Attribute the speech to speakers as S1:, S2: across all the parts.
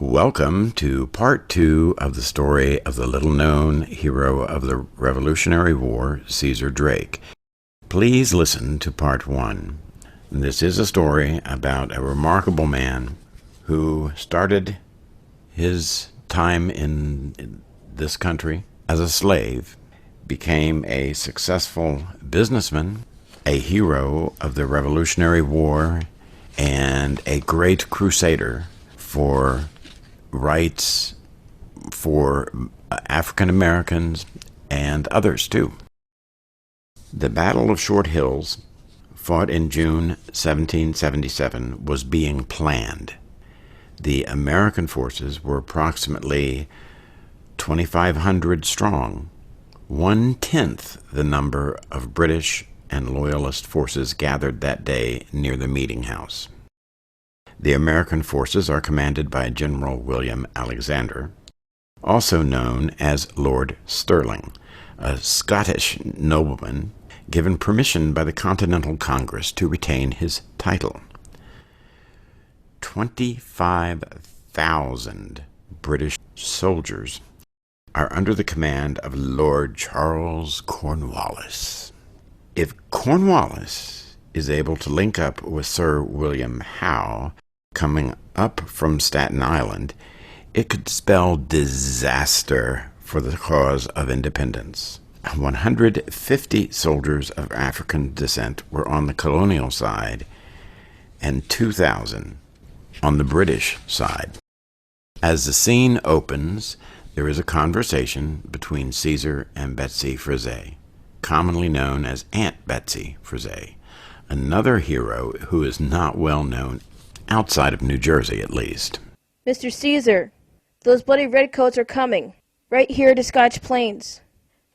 S1: Welcome to part 2 of the story of the little-known hero of the Revolutionary War, Caesar Drake. Please listen to part 1. This is a story about a remarkable man who started his time in this country as a slave, became a successful businessman, a hero of the Revolutionary War, and a great crusader for rights for African Americans and others too. The Battle of Short Hills, fought in June 1777, was being planned. The American forces were approximately 2,500 strong, 1/10 the number of British and Loyalist forces gathered that day near the meeting house. The American forces are commanded by General William Alexander, also known as Lord Stirling, a Scottish nobleman given permission by the Continental Congress to retain his title. 25,000 British soldiers are under the command of Lord Charles Cornwallis. If Cornwallis is able to link up with Sir William Howe, coming up from Staten Island, it could spell disaster for the cause of independence. 150 soldiers of African descent were on the colonial side and 2,000 on the British side. As the scene opens, there is a conversation between Caesar and Betsy Frazee, commonly known as Aunt Betsy Frazee, another hero who is not well known outside of New Jersey, at least.
S2: Mr. Caesar, those bloody redcoats are coming, right here to Scotch Plains.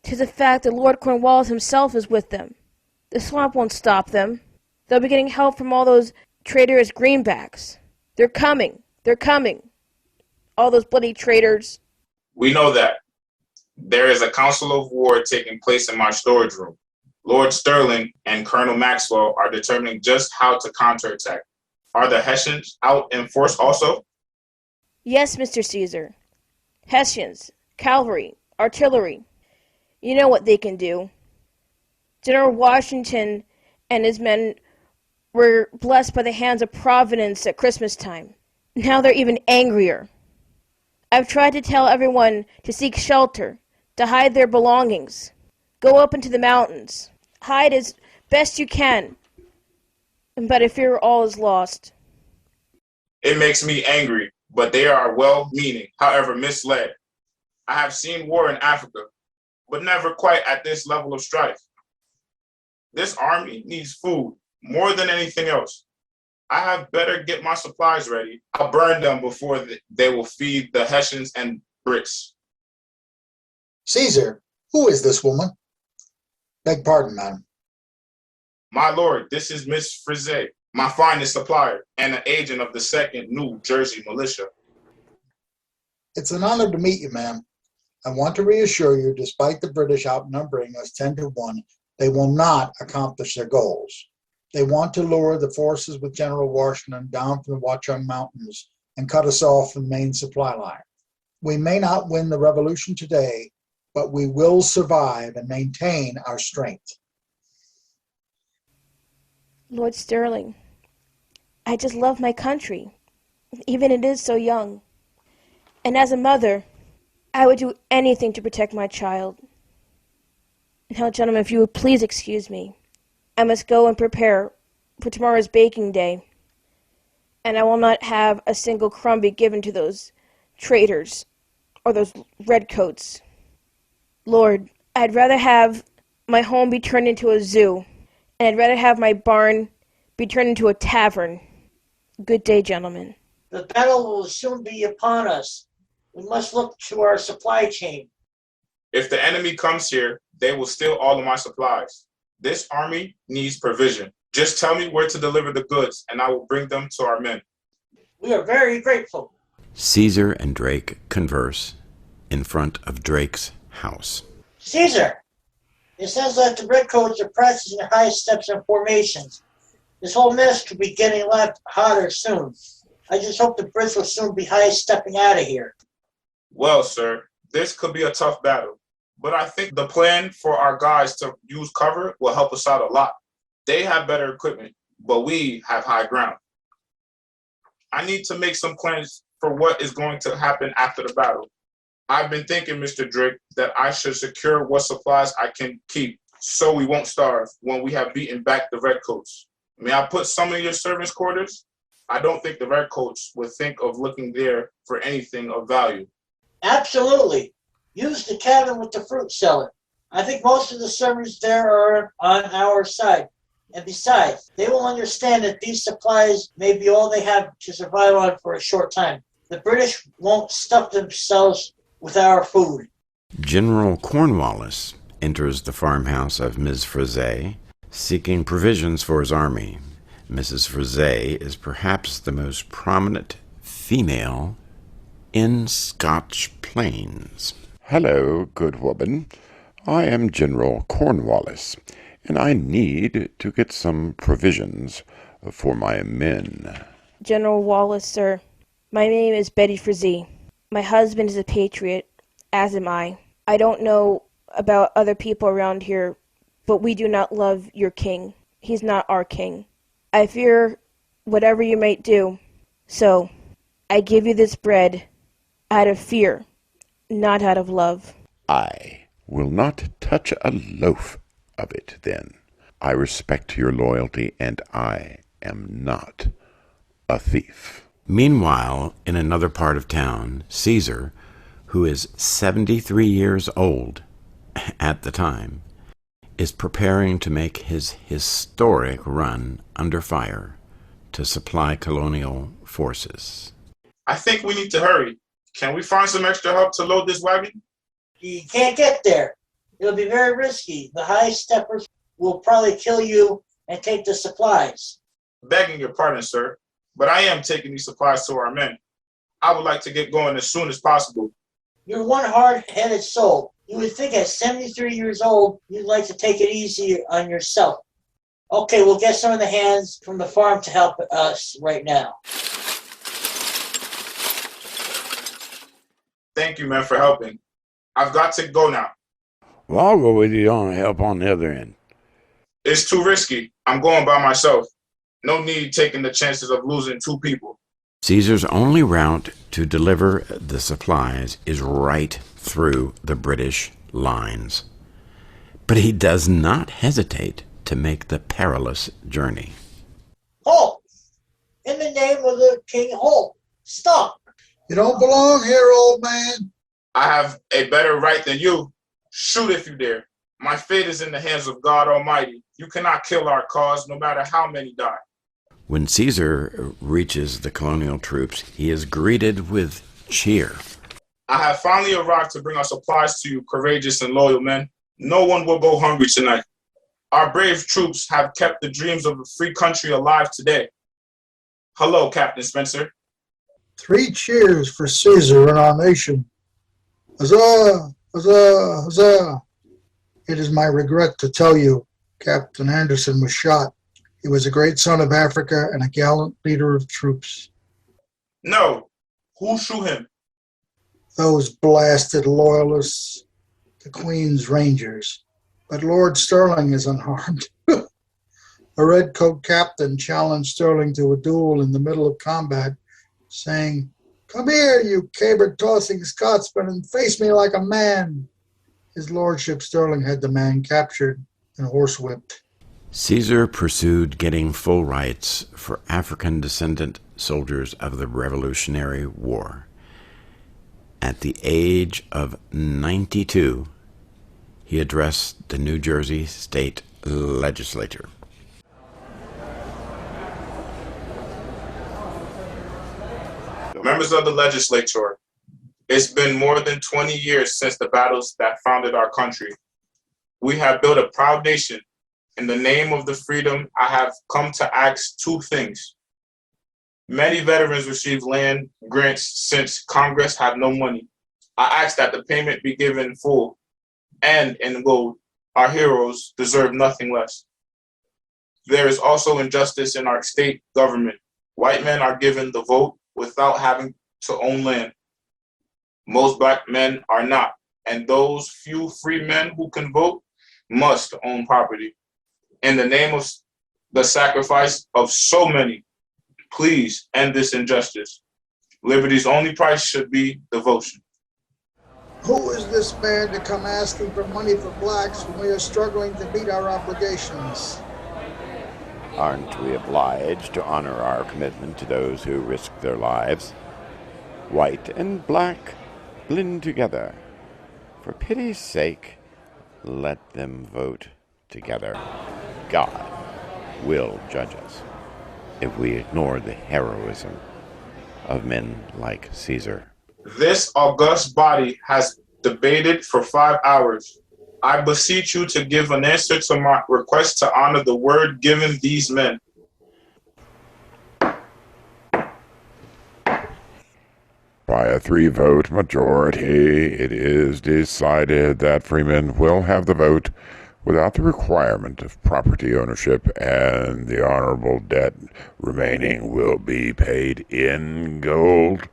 S2: 'Tis a fact that Lord Cornwallis himself is with them. The swamp won't stop them. They'll be getting help from all those traitorous greenbacks. They're coming. They're coming. All those bloody traitors.
S3: We know that. There is a council of war taking place in my storage room. Lord Stirling and Colonel Maxwell are determining just how to counterattack. Are the Hessians out in force also?
S2: Yes, Mr. Caesar. Hessians, cavalry, artillery. You know what they can do. General Washington and his men were blessed by the hands of Providence at Christmas time. Now they're even angrier. I've tried to tell everyone to seek shelter, to hide their belongings. Go up into the mountains. Hide as best you can. But I fear all is lost.
S3: It makes me angry, but they are well-meaning, however misled. I have seen war in Africa, but never quite at this level of strife. This army needs food more than anything else. I have better get my supplies ready. I'll burn them before they will feed the Hessians and Brits.
S4: Caesar, who is this woman? Beg pardon, madam.
S3: My lord, this is Miss Frazee, my finest supplier and an agent of the 2nd New Jersey Militia.
S4: It's an honor to meet you, ma'am. I want to reassure you, despite the British outnumbering us 10-1, they will not accomplish their goals. They want to lure the forces with General Washington down from the Watchung Mountains and cut us off from the main supply line. We may not win the revolution today, but we will survive and maintain our strength.
S2: Lord Stirling, I just love my country, even it is so young. And as a mother, I would do anything to protect my child. Now, gentlemen, if you would please excuse me, I must go and prepare for tomorrow's baking day, and I will not have a single crumb be given to those traitors or those redcoats. Lord, I'd rather have my home be turned into a zoo, and I'd rather have my barn be turned into a tavern. Good day, gentlemen.
S5: The battle will soon be upon us. We must look to our supply chain.
S3: If the enemy comes here, they will steal all of my supplies. This army needs provision. Just tell me where to deliver the goods, and I will bring them to our men.
S5: We are very grateful.
S1: Caesar and Drake converse in front of Drake's house.
S5: Caesar, it sounds like the redcoats are practicing high steps and formations. This whole mess could be getting a lot hotter soon. I just hope the Brits will soon be high-stepping out of here.
S3: Well, sir, this could be a tough battle, but I think the plan for our guys to use cover will help us out a lot. They have better equipment, but we have high ground. I need to make some plans for what is going to happen after the battle. I've been thinking, Mr. Drake, that I should secure what supplies I can keep so we won't starve when we have beaten back the Redcoats. May I put some in your servants' quarters? I don't think the Redcoats would think of looking there for anything of value.
S5: Absolutely. Use the cabin with the fruit cellar. I think most of the servants there are on our side. And besides, they will understand that these supplies may be all they have to survive on for a short time. The British won't stuff themselves with our food.
S1: General Cornwallis enters the farmhouse of Ms. Frazee, seeking provisions for his army. Mrs. Frazee is perhaps the most prominent female in Scotch Plains.
S6: Hello, good woman. I am General Cornwallis, and I need to get some provisions for my men.
S2: General Wallace, sir. My name is Betsy Frazee. My husband is a patriot, as am I. I don't know about other people around here, but we do not love your king. He's not our king. I fear whatever you might do. So, I give you this bread out of fear, not out of love.
S6: I will not touch a loaf of it, then. I respect your loyalty, and I am not a thief.
S1: Meanwhile, in another part of town, Caesar, who is 73 years old at the time, is preparing to make his historic run under fire to supply colonial forces.
S3: I think we need to hurry. Can we find some extra help to load this wagon?
S5: You can't get there. It'll be very risky. The high steppers will probably kill you and take the supplies.
S3: Begging your pardon, sir, but I am taking these supplies to our men. I would like to get going as soon as possible.
S5: You're one hard-headed soul. You would think at 73 years old, you'd like to take it easy on yourself. Okay, we'll get some of the hands from the farm to help us right now.
S3: Thank you, men, for helping. I've got to go now.
S6: Well, I'll go with you on help on the other end.
S3: It's too risky. I'm going by myself. No need taking the chances of losing two people.
S1: Caesar's only route to deliver the supplies is right through the British lines. But he does not hesitate to make the perilous journey.
S5: Halt! In the name of the king, halt! Stop!
S4: You don't belong here, old man.
S3: I have a better right than you. Shoot if you dare. My fate is in the hands of God Almighty. You cannot kill our cause, no matter how many die.
S1: When Caesar reaches the colonial troops, he is greeted with cheer.
S3: I have finally arrived to bring our supplies to you, courageous and loyal men. No one will go hungry tonight. Our brave troops have kept the dreams of a free country alive today. Hello, Captain Spencer.
S4: 3 cheers for Caesar and our nation. Huzzah! Huzzah! Huzzah! It is my regret to tell you, Captain Anderson was shot. He was a great son of Africa and a gallant leader of troops.
S3: No. Who shoot him?
S4: Those blasted loyalists, the Queen's Rangers. But Lord Stirling is unharmed. A redcoat captain challenged Stirling to a duel in the middle of combat, saying, "Come here, you caber-tossing Scotsman, and face me like a man." His lordship Stirling had the man captured and horsewhipped.
S1: Caesar pursued getting full rights for African descendant soldiers of the Revolutionary War. At the age of 92, he addressed the New Jersey state legislature.
S3: Members of the legislature, it's been more than 20 years since the battles that founded our country. We have built a proud nation. In the name of the freedom, I have come to ask 2 things. Many veterans receive land grants since Congress have no money. I ask that the payment be given in full and in gold. Our heroes deserve nothing less. There is also injustice in our state government. White men are given the vote without having to own land. Most black men are not, and those few free men who can vote must own property. In the name of the sacrifice of so many, please end this injustice. Liberty's only price should be devotion.
S4: Who is this man to come asking for money for blacks when we are struggling to meet our obligations?
S6: Aren't we obliged to honor our commitment to those who risk their lives? White and black blend together. For pity's sake, let them vote together. God will judge us if we ignore the heroism of men like Caesar.
S3: This august body has debated for 5 hours. I beseech you to give an answer to my request to honor the word given these men.
S6: By a 3-vote majority, it is decided that freemen will have the vote without the requirement of property ownership, and the honorable debt remaining will be paid in gold.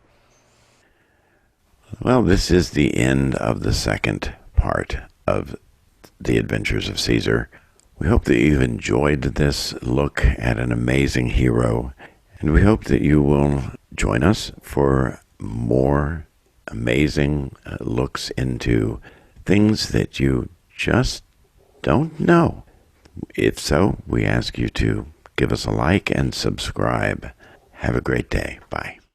S1: Well, this is the end of the second part of The Adventures of Caesar. We hope that you've enjoyed this look at an amazing hero, and we hope that you will join us for more amazing looks into things that you just don't know. If so, we ask you to give us a like and subscribe. Have a great day. Bye.